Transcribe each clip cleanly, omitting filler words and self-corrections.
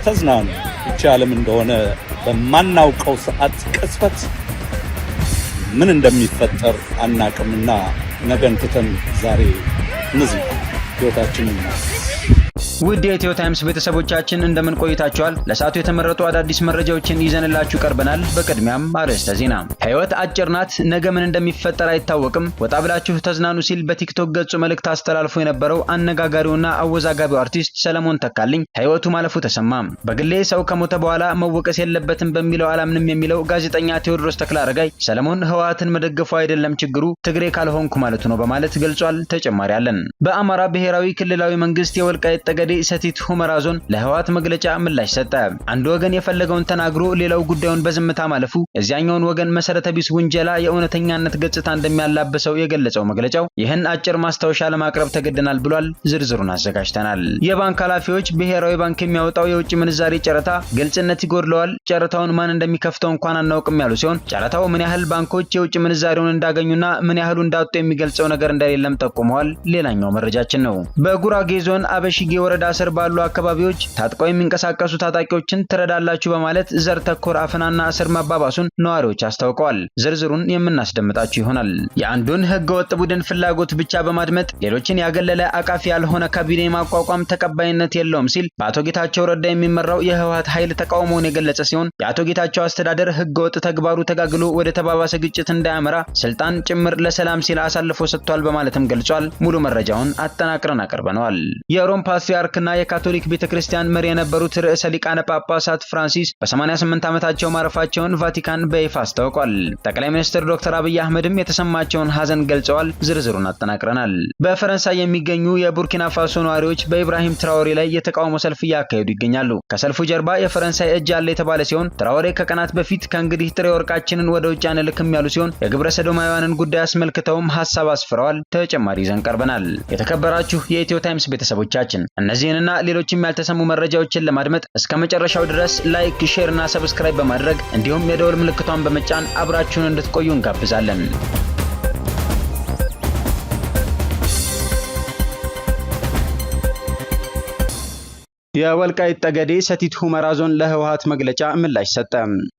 ተዝናኑ። ይቻለም እንደሆነ በማናውቀው ሰዓት ቅጽበት ምን እንደሚፈጠር አናቅምና ነገን ትተን ዛሬ ንዝም ህይወታችንን ነው። ውድ የኢትዮ ታይምስ ቤተሰቦቻችን እንደምን ቆይታችኋል? ለሰዓቱ የተመረጡ አዳዲስ መረጃዎችን ይዘንላችሁ ቀርበናል። በቅድሚያም አርዕስተ ዜና። ህይወት አጭር ናት፣ ነገ ምን እንደሚፈጠር አይታወቅም፣ ወጣ ብላችሁ ተዝናኑ ሲል በቲክቶክ ገጹ መልእክት አስተላልፎ የነበረው አነጋጋሪውና አወዛጋቢው አርቲስት ሰለሞን ተካልኝ ህይወቱ ማለፉ ተሰማ። በግሌ ሰው ከሞተ በኋላ መወቀስ የለበትም በሚለው አላምንም የሚለው ጋዜጠኛ ቴዎድሮስ ተክለአረጋይ ሰለሞን ህወሓትን መደገፉ አይደለም ችግሩ ትግሬ ካልሆንኩ ማለቱ ነው በማለት ገልጿል። ተጨማሪ አለን። በአማራ ብሔራዊ ክልላዊ መንግስት የወልቃይት ጠገዴ ሰቲት ሁመራ ዞን ለህወሓት መግለጫ ምላሽ ሰጠ። አንድ ወገን የፈለገውን ተናግሮ ሌላው ጉዳዩን በዝምታ ማለፉ የዚያኛውን ወገን መሰረተ ቢስ ውንጀላ የእውነተኛነት ገጽታ እንደሚያላብሰው የገለጸው መግለጫው ይህን አጭር ማስታወሻ ለማቅረብ ተገደናል ብሏል። ዝርዝሩን አዘጋጅተናል። የባንክ ኃላፊዎች ብሔራዊ ባንክ የሚያወጣው የውጭ ምንዛሬ ጨረታ ግልጽነት ይጎድለዋል፣ ጨረታውን ማን እንደሚከፍተው እንኳን አናውቅም ያሉ ሲሆን ጨረታው ምን ያህል ባንኮች የውጭ ምንዛሬውን እንዳገኙና ምን ያህሉ እንዳወጡ የሚገልጸው ነገር እንደሌለም ጠቁመዋል። ሌላኛው መረጃችን ነው። በጉራጌ ዞን አበሽጌ ወረዳ ስር ባሉ አካባቢዎች ታጥቀው የሚንቀሳቀሱ ታጣቂዎችን ትረዳላችሁ በማለት ዘር ተኮር አፈናና እስር መባባሱን ነዋሪዎች አስታውቀዋል። ዝርዝሩን የምናስደምጣችሁ ይሆናል። የአንዱን ህገወጥ ቡድን ፍላጎት ብቻ በማድመጥ ሌሎችን ያገለለ አቃፊ ያልሆነ ካቢኔ ማቋቋም ተቀባይነት የለውም ሲል በአቶ ጌታቸው ረዳ የሚመራው የህወሓት ኃይል ተቃውሞውን የገለጸ ሲሆን የአቶ ጌታቸው አስተዳደር ህገወጥ ተግባሩ ተጋግሎ ወደ ተባባሰ ግጭት እንዳያመራ ስልጣን ጭምር ለሰላም ሲል አሳልፎ ሰጥቷል በማለትም ገልጿል። ሙሉ መረጃውን አጠናቅረን አቀርበነዋል። የሮም ፓትርያርክና የካቶሊክ ቤተክርስቲያን መሪ የነበሩት ርዕሰ ሊቃነ ጳጳሳት ፍራንሲስ በ88 ዓመታቸው ማረፋቸውን ቫቲካን በይፋ አስታውቋል። ጠቅላይ ሚኒስትር ዶክተር አብይ አህመድም የተሰማቸውን ሐዘን ገልጸዋል። ዝርዝሩን አጠናቅረናል። በፈረንሳይ የሚገኙ የቡርኪና ፋሶ ነዋሪዎች በኢብራሂም ትራኦሬ ላይ የተቃውሞ ሰልፍ እያካሄዱ ይገኛሉ። ከሰልፉ ጀርባ የፈረንሳይ እጅ አለ የተባለ ሲሆን ትራኦሬ ከቀናት በፊት ከእንግዲህ ጥሬ ወርቃችንን ወደ ውጭ አንልክም ያሉ ሲሆን የግብረ ሰዶማውያንን ጉዳይ አስመልክተውም ሐሳብ አስፍረዋል። ተጨማሪ ይዘን ቀርበናል። የተከበራችሁ የኢትዮ ታይምስ ቤተሰቦቻችን እነዚህንና ሌሎችም ያልተሰሙ መረጃዎችን ለማድመጥ እስከ መጨረሻው ድረስ ላይክ፣ ሼር እና ሰብስክራይብ በማድረግ እንዲሁም የደወል ምልክቷን በመጫን አብራችሁን እንድትቆዩ እንጋብዛለን። የወልቃይት ጠገዴ ሰቲት ሁመራ ዞን ለህወሓት መግለጫ ምላሽ ሰጠ።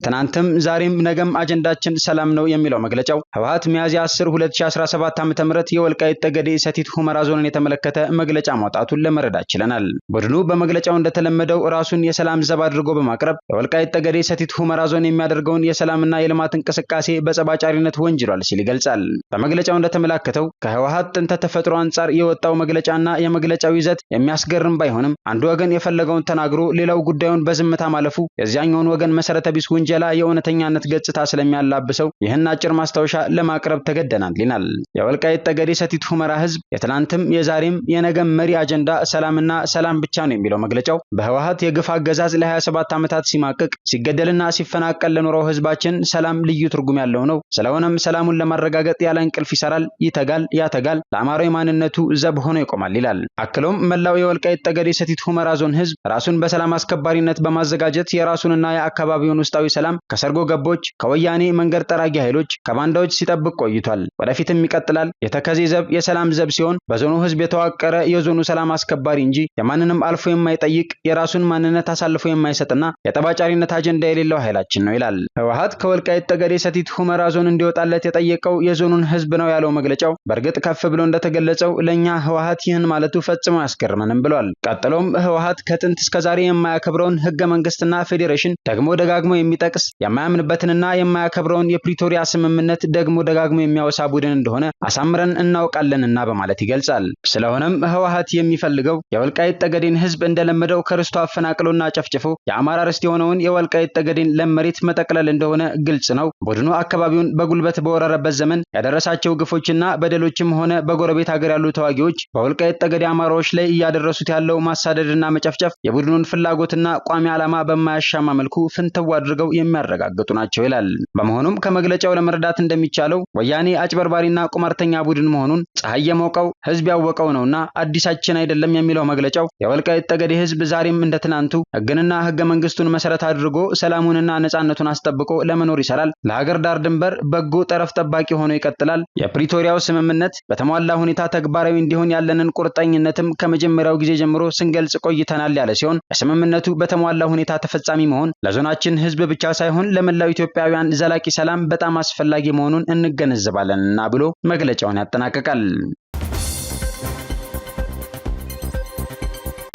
ትናንትም ዛሬም ነገም አጀንዳችን ሰላም ነው የሚለው መግለጫው ህወሓት ሚያዝያ 10 2017 ዓ.ም የወልቃይት ጠገዴ ሰቲት ሁመራ ዞንን የተመለከተ መግለጫ ማውጣቱን ለመረዳት ችለናል። ቡድኑ በመግለጫው እንደተለመደው ራሱን የሰላም ዘብ አድርጎ በማቅረብ የወልቃይት ጠገዴ ሰቲት ሁመራ ዞን የሚያደርገውን የሰላምና የልማት እንቅስቃሴ በጸባጫሪነት ወንጅሏል ሲል ይገልጻል። በመግለጫው እንደተመላከተው ከህወሓት ጥንተ ተፈጥሮ አንጻር የወጣው መግለጫና የመግለጫው ይዘት የሚያስገርም ባይሆንም አንድ ወገን የፈለገውን ተናግሮ ሌላው ጉዳዩን በዝምታ ማለፉ የዚያኛውን ወገን መሰረተ ቢስ ውንጀላ የእውነተኛነት ገጽታ ስለሚያላብሰው ይህን አጭር ማስታወሻ ለማቅረብ ተገደናል ይላል። የወልቃይት ጠገዴ ሰቲት ሁመራ ህዝብ የትናንትም የዛሬም የነገም መሪ አጀንዳ ሰላምና ሰላም ብቻ ነው የሚለው መግለጫው በህወሓት የግፍ አገዛዝ ለ27 ዓመታት ሲማቅቅ ሲገደልና ሲፈናቀል ለኖረው ህዝባችን ሰላም ልዩ ትርጉም ያለው ነው። ስለሆነም ሰላሙን ለማረጋገጥ ያለ እንቅልፍ ይሰራል፣ ይተጋል፣ ያተጋል፣ ለአማራዊ ማንነቱ ዘብ ሆኖ ይቆማል ይላል። አክሎም መላው የወልቃይት ጠገዴ ሰቲት ሁመራ ዞን ህዝብ ራሱን በሰላም አስከባሪነት በማዘጋጀት የራሱንና የአካባቢውን ውስጣዊ ሰላም ከሰርጎ ገቦች፣ ከወያኔ መንገድ ጠራጊ ኃይሎች፣ ከባንዳዎች ሲጠብቅ ቆይቷል። ወደፊትም ይቀጥላል። የተከዜ ዘብ የሰላም ዘብ ሲሆን በዞኑ ህዝብ የተዋቀረ የዞኑ ሰላም አስከባሪ እንጂ የማንንም አልፎ የማይጠይቅ የራሱን ማንነት አሳልፎ የማይሰጥና የጠባጫሪነት አጀንዳ የሌለው ኃይላችን ነው ይላል። ህወሓት ከወልቃይት ጠገዴ ሰቲት ሁመራ ዞን እንዲወጣለት የጠየቀው የዞኑን ህዝብ ነው ያለው መግለጫው በእርግጥ ከፍ ብሎ እንደተገለጸው ለኛ ህወሓት ይህን ማለቱ ፈጽሞ ያስገርመንም ብሏል። ቀጥሎም ህወሓት ከጥንት እስከ ዛሬ የማያከብረውን ህገ መንግስትና ፌዴሬሽን ደግሞ ደጋግሞ የሚጠቅስ የማያምንበትንና የማያከብረውን የፕሪቶሪያ ስምምነት ደግሞ ደጋግሞ የሚያወሳ ቡድን እንደሆነ አሳምረን እናውቃለንና በማለት ይገልጻል። ስለሆነም ህወሓት የሚፈልገው የወልቃይት ጠገዴን ህዝብ እንደለመደው ከርስቱ አፈናቅሎና ጨፍጭፎ የአማራ ርስት የሆነውን የወልቃይት ጠገዴን ለም መሬት መጠቅለል እንደሆነ ግልጽ ነው። ቡድኑ አካባቢውን በጉልበት በወረረበት ዘመን ያደረሳቸው ግፎችና በደሎችም ሆነ በጎረቤት ሀገር ያሉ ተዋጊዎች በወልቃይት ጠገዴ አማራዎች ላይ እያደረሱት ያለው ማሳደድና መጨፍጨፍ የቡድኑን ፍላጎትና ቋሚ ዓላማ በማያሻማ መልኩ ፍንተው አድርገው የሚያረጋግጡ ናቸው ይላል። በመሆኑም ከመግለጫው ለመረዳት እንደሚቻለው ወያኔ አጭበርባሪና ቁማርተኛ ቡድን መሆኑን ፀሐይ የሞቀው ህዝብ ያወቀው ነውና አዲሳችን አይደለም የሚለው መግለጫው የወልቃይት ጠገዴ ህዝብ ዛሬም እንደትናንቱ ህግንና ህገ መንግስቱን መሰረት አድርጎ ሰላሙንና ነጻነቱን አስጠብቆ ለመኖር ይሰራል። ለሀገር ዳር ድንበር በጎ ጠረፍ ጠባቂ ሆኖ ይቀጥላል። የፕሪቶሪያው ስምምነት በተሟላ ሁኔታ ተግባራዊ እንዲሆን ያለንን ቁርጠኝነትም ከመጀመሪያው ጊዜ ጀምሮ ስንገልጽ ቆይተናል ተስማምተናል ያለ ሲሆን ስምምነቱ በተሟላ ሁኔታ ተፈጻሚ መሆን ለዞናችን ህዝብ ብቻ ሳይሆን ለመላው ኢትዮጵያውያን ዘላቂ ሰላም በጣም አስፈላጊ መሆኑን እንገነዘባለንና ብሎ መግለጫውን ያጠናቅቃል።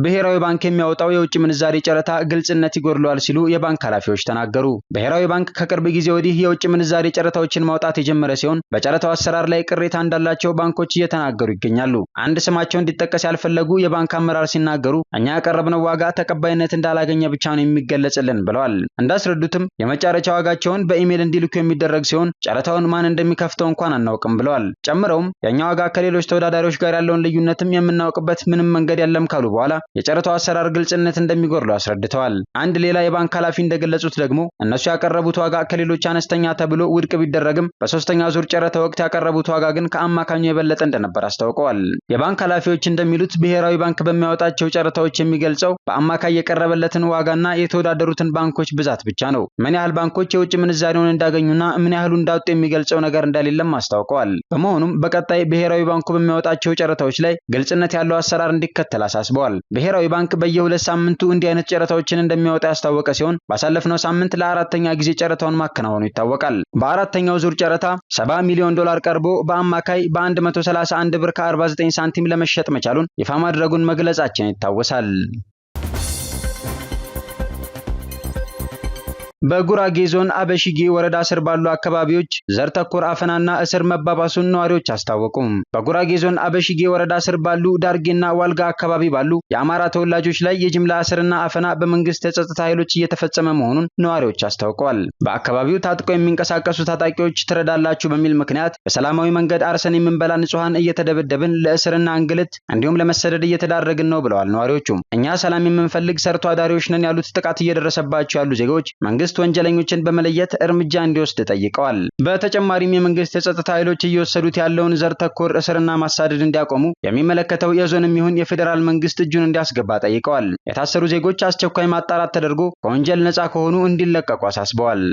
ብሔራዊ ባንክ የሚያወጣው የውጭ ምንዛሬ ጨረታ ግልጽነት ይጎድለዋል ሲሉ የባንክ ኃላፊዎች ተናገሩ። ብሔራዊ ባንክ ከቅርብ ጊዜ ወዲህ የውጭ ምንዛሬ ጨረታዎችን ማውጣት የጀመረ ሲሆን በጨረታው አሰራር ላይ ቅሬታ እንዳላቸው ባንኮች እየተናገሩ ይገኛሉ። አንድ ስማቸው እንዲጠቀስ ያልፈለጉ የባንክ አመራር ሲናገሩ እኛ ያቀረብነው ዋጋ ተቀባይነት እንዳላገኘ ብቻ ነው የሚገለጽልን ብለዋል። እንዳስረዱትም የመጫረቻ ዋጋቸውን በኢሜል እንዲልኩ የሚደረግ ሲሆን ጨረታውን ማን እንደሚከፍተው እንኳን አናውቅም ብለዋል። ጨምረውም የኛ ዋጋ ከሌሎች ተወዳዳሪዎች ጋር ያለውን ልዩነትም የምናውቅበት ምንም መንገድ የለም ካሉ በኋላ የጨረታው አሰራር ግልጽነት እንደሚጎድለው አስረድተዋል። አንድ ሌላ የባንክ ኃላፊ እንደገለጹት ደግሞ እነሱ ያቀረቡት ዋጋ ከሌሎች አነስተኛ ተብሎ ውድቅ ቢደረግም በሶስተኛ ዙር ጨረታ ወቅት ያቀረቡት ዋጋ ግን ከአማካኙ የበለጠ እንደነበር አስታውቀዋል። የባንክ ኃላፊዎች እንደሚሉት ብሔራዊ ባንክ በሚያወጣቸው ጨረታዎች የሚገልጸው በአማካይ የቀረበለትን ዋጋና የተወዳደሩትን ባንኮች ብዛት ብቻ ነው። ምን ያህል ባንኮች የውጭ ምንዛሬውን እንዳገኙና ምን ያህሉ እንዳወጡ የሚገልጸው ነገር እንደሌለም አስታውቀዋል። በመሆኑም በቀጣይ ብሔራዊ ባንኩ በሚያወጣቸው ጨረታዎች ላይ ግልጽነት ያለው አሰራር እንዲከተል አሳስበዋል። ብሔራዊ ባንክ በየሁለት ሳምንቱ እንዲህ አይነት ጨረታዎችን እንደሚያወጣ ያስታወቀ ሲሆን ባሳለፍነው ሳምንት ለአራተኛ ጊዜ ጨረታውን ማከናወኑ ይታወቃል። በአራተኛው ዙር ጨረታ $70 ሚሊዮን ቀርቦ በአማካይ በ131 ብር ከ49 ሳንቲም ለመሸጥ መቻሉን ይፋ ማድረጉን መግለጻችን ይታወሳል። በጉራጌ ዞን አበሽጌ ወረዳ ስር ባሉ አካባቢዎች ዘር ተኮር አፈናና እስር መባባሱን ነዋሪዎች አስታወቁም። በጉራጌ ዞን አበሽጌ ወረዳ ስር ባሉ ዳርጌና ዋልጋ አካባቢ ባሉ የአማራ ተወላጆች ላይ የጅምላ እስርና አፈና በመንግስት የጸጥታ ኃይሎች እየተፈጸመ መሆኑን ነዋሪዎች አስታውቀዋል። በአካባቢው ታጥቀው የሚንቀሳቀሱ ታጣቂዎች ትረዳላችሁ በሚል ምክንያት በሰላማዊ መንገድ አርሰን የምንበላ ንጹሃን እየተደበደብን ለእስርና እንግልት እንዲሁም ለመሰደድ እየተዳረግን ነው ብለዋል ነዋሪዎቹም። እኛ ሰላም የምንፈልግ ሰርቶ አዳሪዎች ነን ያሉት ጥቃት እየደረሰባቸው ያሉ ዜጎች መንግስት ወንጀለኞችን በመለየት እርምጃ እንዲወስድ ጠይቀዋል። በተጨማሪም የመንግስት የጸጥታ ኃይሎች እየወሰዱት ያለውን ዘር ተኮር እስርና ማሳደድ እንዲያቆሙ የሚመለከተው የዞንም ይሁን የፌዴራል መንግስት እጁን እንዲያስገባ ጠይቀዋል። የታሰሩ ዜጎች አስቸኳይ ማጣራት ተደርጎ ከወንጀል ነፃ ከሆኑ እንዲለቀቁ አሳስበዋል።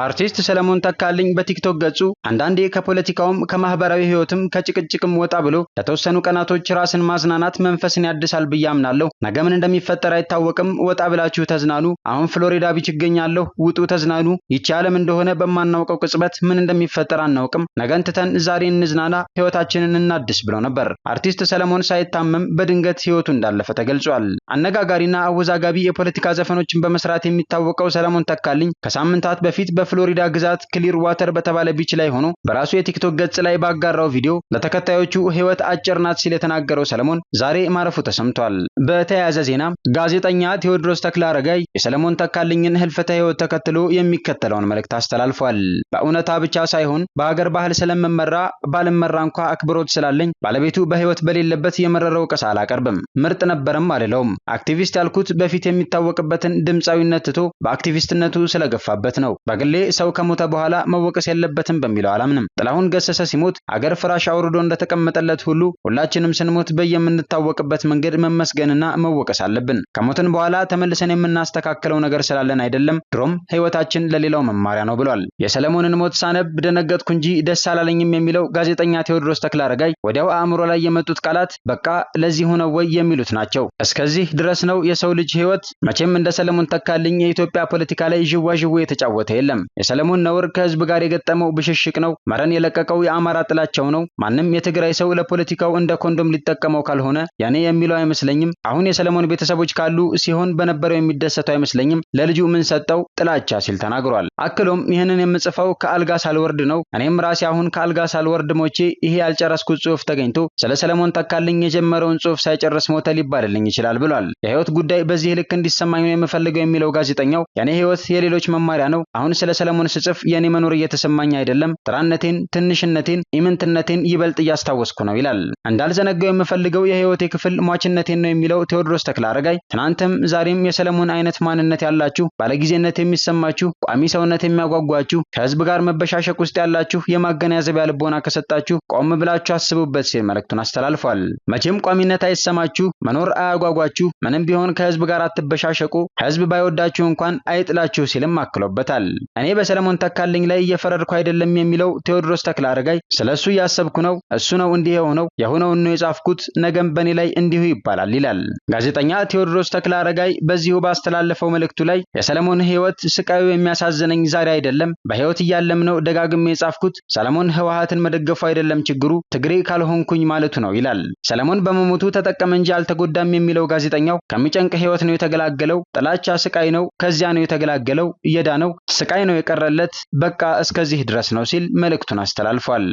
አርቲስት ሰለሞን ተካልኝ በቲክቶክ ገጹ አንዳንዴ ከፖለቲካውም ከማህበራዊ ህይወትም ከጭቅጭቅም ወጣ ብሎ ለተወሰኑ ቀናቶች ራስን ማዝናናት መንፈስን ያድሳል ብዬ አምናለሁ። ነገ ምን እንደሚፈጠር አይታወቅም። ወጣ ብላችሁ ተዝናኑ። አሁን ፍሎሪዳ ቢች እገኛለሁ። ውጡ፣ ተዝናኑ። ይቺ ዓለም እንደሆነ በማናውቀው ቅጽበት ምን እንደሚፈጠር አናውቅም። ነገን ትተን ዛሬ እንዝናና፣ ህይወታችንን እናድስ ብሎ ነበር። አርቲስት ሰለሞን ሳይታመም በድንገት ህይወቱ እንዳለፈ ተገልጿል። አነጋጋሪና አወዛጋቢ የፖለቲካ ዘፈኖችን በመስራት የሚታወቀው ሰለሞን ተካልኝ ከሳምንታት በፊት በፍሎሪዳ ግዛት ክሊር ዋተር በተባለ ቢች ላይ ሆኖ በራሱ የቲክቶክ ገጽ ላይ ባጋራው ቪዲዮ ለተከታዮቹ ህይወት አጭር ናት ሲል የተናገረው ሰለሞን ዛሬ ማረፉ ተሰምቷል። በተያያዘ ዜና ጋዜጠኛ ቴዎድሮስ ተክለአረጋይ የሰለሞን ተካልኝን ህልፈተ ህይወት ተከትሎ የሚከተለውን መልእክት አስተላልፏል። በእውነታ ብቻ ሳይሆን በሀገር ባህል ስለመመራ ባልመራ እንኳ አክብሮት ስላለኝ ባለቤቱ በህይወት በሌለበት የመረረው ቀሳ አላቀርብም። ምርጥ ነበርም አልለውም። አክቲቪስት ያልኩት በፊት የሚታወቅበትን ድምፃዊነት ትቶ በአክቲቪስትነቱ ስለገፋበት ነው። በግሌ ሰው ከሞተ በኋላ መወቀስ የለበትም በሚለው አላምንም። ጥላሁን ገሰሰ ሲሞት አገር ፍራሽ አውርዶ እንደተቀመጠለት ሁሉ ሁላችንም ስንሞት በየምንታወቅበት መንገድ መመስገንና መወቀስ አለብን። ከሞትን በኋላ ተመልሰን የምናስተካክለው ነገር ስላለን አይደለም። ድሮም ህይወታችን ለሌላው መማሪያ ነው ብሏል። የሰለሞንን ሞት ሳነብ ደነገጥኩ እንጂ ደስ አላለኝም የሚለው ጋዜጠኛ ቴዎድሮስ ተክለአረጋይ ወዲያው አእምሮ ላይ የመጡት ቃላት በቃ ለዚህ ሆነው ወይ የሚሉት ናቸው። እስከዚህ ድረስ ነው የሰው ልጅ ህይወት። መቼም እንደ ሰለሞን ተካልኝ የኢትዮጵያ ፖለቲካ ላይ ዥዋዥዌ የተጫወተ የለም። የሰለሞን ነውር ከህዝብ ጋር የገጠመው ብሽሽቅ ነው። መረን የለቀቀው የአማራ ጥላቸው ነው። ማንም የትግራይ ሰው ለፖለቲካው እንደ ኮንዶም ሊጠቀመው ካልሆነ ያኔ የሚለው አይመስለኝም። አሁን የሰለሞን ቤተሰቦች ካሉ ሲሆን በነበረው የሚደሰቱ አይመስለኝም። ለልጁ ምን ሰጠው ጥላቻ ሲል ተናግሯል። አክሎም ይህንን የምጽፈው ከአልጋ ሳልወርድ ነው። እኔም ራሴ አሁን ከአልጋ ሳልወርድ ሞቼ ይሄ ያልጨረስኩት ጽሑፍ ተገኝቶ ስለ ሰለሞን ተካልኝ የጀመረውን ጽሑፍ ሳይጨርስ ሞተ ሊባልልኝ ይችላል ብሏል። የህይወት ጉዳይ በዚህ ልክ እንዲሰማኝ ነው የምፈልገው የሚለው ጋዜጠኛው የኔ ህይወት የሌሎች መማሪያ ነው። አሁን ስለ ሰለሞን ስጽፍ የኔ መኖር እየተሰማኝ አይደለም። ተራነቴን፣ ትንሽነቴን፣ ኢምንትነቴን ይበልጥ እያስታወስኩ ነው ይላል። እንዳልዘነጋው የምፈልገው የህይወቴ ክፍል ሟችነቴን ነው የሚለው ቴዎድሮስ ተክለአረጋይ ትናንትም ዛሬም የሰለሞን አይነት ማንነት ያላችሁ፣ ባለጊዜነት የሚሰማችሁ፣ ቋሚ ሰውነት የሚያጓጓችሁ፣ ከህዝብ ጋር መበሻሸቅ ውስጥ ያላችሁ የማገናዘቢያ ልቦና ከሰጣችሁ ቆም ብላችሁ አስቡበት ሲል መልእክቱን አስተላልፏል። መቼም ቋሚነት አይሰማችሁ፣ መኖር አያጓጓችሁ፣ ምንም ቢሆን ከህዝብ ጋር አትበሻሸቁ፣ ህዝብ ባይወዳችሁ እንኳን አይጥላችሁ ሲልም አክሎበታል። እኔ በሰለሞን ተካልኝ ላይ እየፈረድኩ አይደለም የሚለው ቴዎድሮስ ተክለአረጋይ ስለሱ እያሰብኩ ነው፣ እሱ ነው እንዲህ የሆነውን ነው የጻፍኩት፣ ነገም በኔ ላይ እንዲሁ ይባላል ይላል። ጋዜጠኛ ቴዎድሮስ ተክለአረጋይ በዚሁ ባስተላለፈው መልእክቱ ላይ የሰለሞን ሕይወት ስቃዩ የሚያሳዝነኝ ዛሬ አይደለም፣ በሕይወት እያለም ነው ደጋግሜ የጻፍኩት። ሰለሞን ህወሓትን መደገፉ አይደለም ችግሩ፣ ትግሬ ካልሆንኩኝ ማለቱ ነው ይላል። ሰለሞን በመሞቱ ተጠቀመ እንጂ አልተጎዳም የሚለው ጋዜጠኛው ከሚጨንቅ ሕይወት ነው የተገላገለው፣ ጥላቻ ስቃይ ነው፣ ከዚያ ነው የተገላገለው፣ የዳነው ስቃይ ነው የቀረለት፣ በቃ እስከዚህ ድረስ ነው ሲል መልእክቱን አስተላልፏል።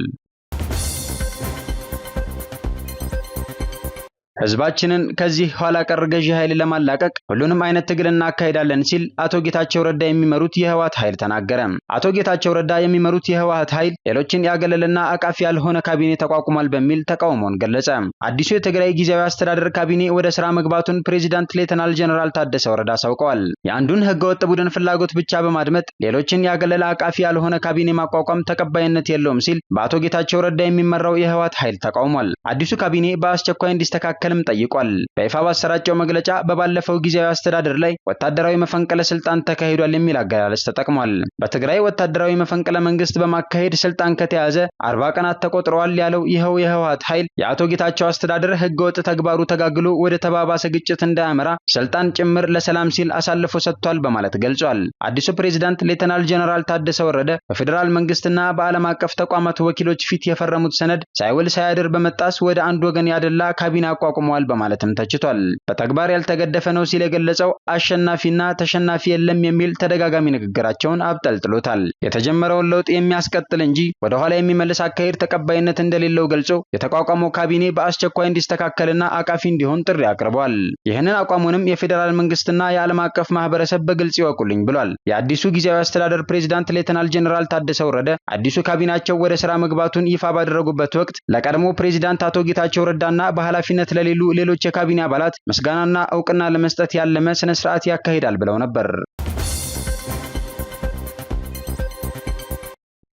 ህዝባችንን ከዚህ ኋላ ቀር ገዢ ኃይል ለማላቀቅ ሁሉንም አይነት ትግል እናካሄዳለን ሲል አቶ ጌታቸው ረዳ የሚመሩት የህወሓት ኃይል ተናገረ። አቶ ጌታቸው ረዳ የሚመሩት የህወሓት ኃይል ሌሎችን ያገለለና አቃፊ ያልሆነ ካቢኔ ተቋቁሟል በሚል ተቃውሞውን ገለጸ። አዲሱ የትግራይ ጊዜያዊ አስተዳደር ካቢኔ ወደ ስራ መግባቱን ፕሬዚዳንት ሌተናል ጀነራል ታደሰ ወረደ አሳውቀዋል። የአንዱን ህገወጥ ቡድን ፍላጎት ብቻ በማድመጥ ሌሎችን ያገለለ አቃፊ ያልሆነ ካቢኔ ማቋቋም ተቀባይነት የለውም ሲል በአቶ ጌታቸው ረዳ የሚመራው የህወሓት ኃይል ተቃውሟል። አዲሱ ካቢኔ በአስቸኳይ እንዲስተካከል ጠይቋል። በይፋ ባሰራጨው መግለጫ በባለፈው ጊዜያዊ አስተዳደር ላይ ወታደራዊ መፈንቅለ ስልጣን ተካሂዷል የሚል አገላለጽ ተጠቅሟል። በትግራይ ወታደራዊ መፈንቅለ መንግስት በማካሄድ ስልጣን ከተያዘ 40 ቀናት ተቆጥረዋል ያለው ይኸው የህወሓት ኃይል የአቶ ጌታቸው አስተዳደር ህገወጥ ተግባሩ ተጋግሎ ወደ ተባባሰ ግጭት እንዳያመራ ስልጣን ጭምር ለሰላም ሲል አሳልፎ ሰጥቷል በማለት ገልጿል። አዲሱ ፕሬዝዳንት ሌተናል ጀነራል ታደሰ ወረደ በፌዴራል መንግስትና በዓለም አቀፍ ተቋማት ወኪሎች ፊት የፈረሙት ሰነድ ሳይውል ሳያድር በመጣስ ወደ አንድ ወገን ያደላ ካቢኔ አቋቁሟል በማለትም ተችቷል። በተግባር ያልተገደፈ ነው ሲል የገለጸው አሸናፊና ተሸናፊ የለም የሚል ተደጋጋሚ ንግግራቸውን አብጠልጥሎታል። የተጀመረውን ለውጥ የሚያስቀጥል እንጂ ወደ ኋላ የሚመልስ አካሄድ ተቀባይነት እንደሌለው ገልጾ የተቋቋመው ካቢኔ በአስቸኳይ እንዲስተካከልና አቃፊ እንዲሆን ጥሪ አቅርቧል። ይህንን አቋሙንም የፌዴራል መንግስትና የዓለም አቀፍ ማህበረሰብ በግልጽ ይወቁልኝ ብሏል። የአዲሱ ጊዜያዊ አስተዳደር ፕሬዝዳንት ሌተናል ጀነራል ታደሰ ወረደ አዲሱ ካቢናቸው ወደ ስራ መግባቱን ይፋ ባደረጉበት ወቅት ለቀድሞ ፕሬዝዳንት አቶ ጌታቸው ረዳና በኃላፊነት ለሌሉ ሌሎች የካቢኔ አባላት ምስጋናና እውቅና ለመስጠት ያለመ ስነ ስርዓት ያካሂዳል ብለው ነበር።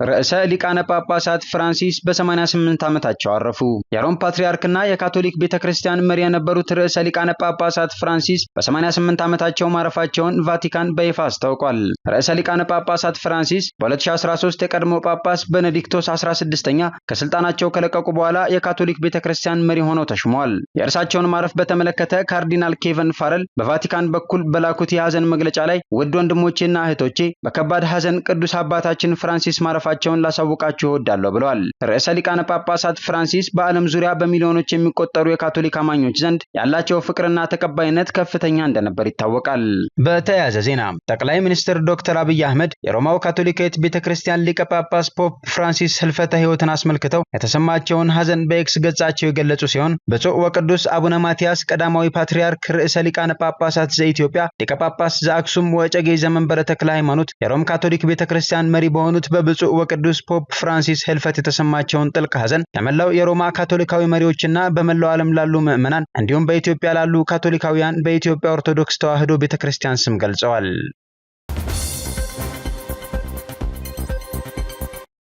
ርዕሰ ሊቃነ ጳጳሳት ፍራንሲስ በ88 ዓመታቸው አረፉ። የሮም ፓትርያርክና የካቶሊክ ቤተክርስቲያን መሪ የነበሩት ርዕሰ ሊቃነ ጳጳሳት ፍራንሲስ በ88 ዓመታቸው ማረፋቸውን ቫቲካን በይፋ አስታውቋል። ርዕሰ ሊቃነ ጳጳሳት ፍራንሲስ በ2013 የቀድሞ ጳጳስ ቤኔዲክቶስ 16ኛ ከስልጣናቸው ከለቀቁ በኋላ የካቶሊክ ቤተክርስቲያን መሪ ሆነው ተሹመዋል። የእርሳቸውን ማረፍ በተመለከተ ካርዲናል ኬቨን ፋረል በቫቲካን በኩል በላኩት የሐዘን መግለጫ ላይ ውድ ወንድሞቼና እህቶቼ በከባድ ሐዘን ቅዱስ አባታችን ፍራንሲስ ማረፋቸውን ላሳውቃችሁ እወዳለሁ ብለዋል። ርዕሰ ሊቃነ ጳጳሳት ፍራንሲስ በዓለም ዙሪያ በሚሊዮኖች የሚቆጠሩ የካቶሊክ አማኞች ዘንድ ያላቸው ፍቅርና ተቀባይነት ከፍተኛ እንደነበር ይታወቃል። በተያያዘ ዜና ጠቅላይ ሚኒስትር ዶክተር አብይ አህመድ የሮማው ካቶሊካዊት ቤተክርስቲያን ሊቀ ጳጳስ ፖፕ ፍራንሲስ ህልፈተ ሕይወትን አስመልክተው የተሰማቸውን ሐዘን በኤክስ ገጻቸው የገለጹ ሲሆን ብፁዕ ወቅዱስ አቡነ ማትያስ ቀዳማዊ ፓትርያርክ ርዕሰ ሊቃነ ጳጳሳት ዘኢትዮጵያ ሊቀ ጳጳስ ዘአክሱም ወዕጨጌ ዘመንበረ ተክለ ሃይማኖት የሮም ካቶሊክ ቤተክርስቲያን መሪ በሆኑት በብፁዕ ወቅዱስ ፖፕ ፍራንሲስ ህልፈት የተሰማቸውን ጥልቅ ሐዘን ለመላው የሮማ ካቶሊካዊ መሪዎችና በመላው ዓለም ላሉ ምዕመናን እንዲሁም በኢትዮጵያ ላሉ ካቶሊካውያን በኢትዮጵያ ኦርቶዶክስ ተዋሕዶ ቤተክርስቲያን ስም ገልጸዋል።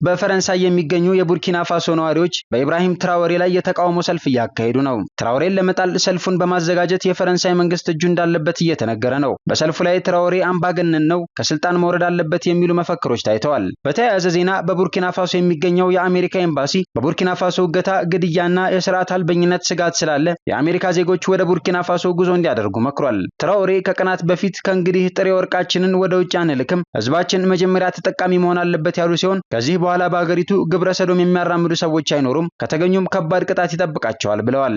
በፈረንሳይ የሚገኙ የቡርኪና ፋሶ ነዋሪዎች በኢብራሂም ትራኦሬ ላይ የተቃውሞ ሰልፍ እያካሄዱ ነው። ትራኦሬን ለመጣል ሰልፉን በማዘጋጀት የፈረንሳይ መንግስት እጁ እንዳለበት እየተነገረ ነው። በሰልፉ ላይ ትራኦሬ አምባገነን ነው፣ ከስልጣን መውረድ አለበት የሚሉ መፈክሮች ታይተዋል። በተያያዘ ዜና በቡርኪና ፋሶ የሚገኘው የአሜሪካ ኤምባሲ በቡርኪና ፋሶ እገታ፣ ግድያና የስርዓት አልበኝነት ስጋት ስላለ የአሜሪካ ዜጎች ወደ ቡርኪና ፋሶ ጉዞ እንዲያደርጉ መክሯል። ትራኦሬ ከቀናት በፊት ከእንግዲህ ጥሬ ወርቃችንን ወደ ውጭ አንልክም፣ ህዝባችን መጀመሪያ ተጠቃሚ መሆን አለበት ያሉ ሲሆን ከዚህ በኋላ በአገሪቱ ግብረ ሰዶም የሚያራምዱ ሰዎች አይኖሩም፣ ከተገኙም ከባድ ቅጣት ይጠብቃቸዋል ብለዋል።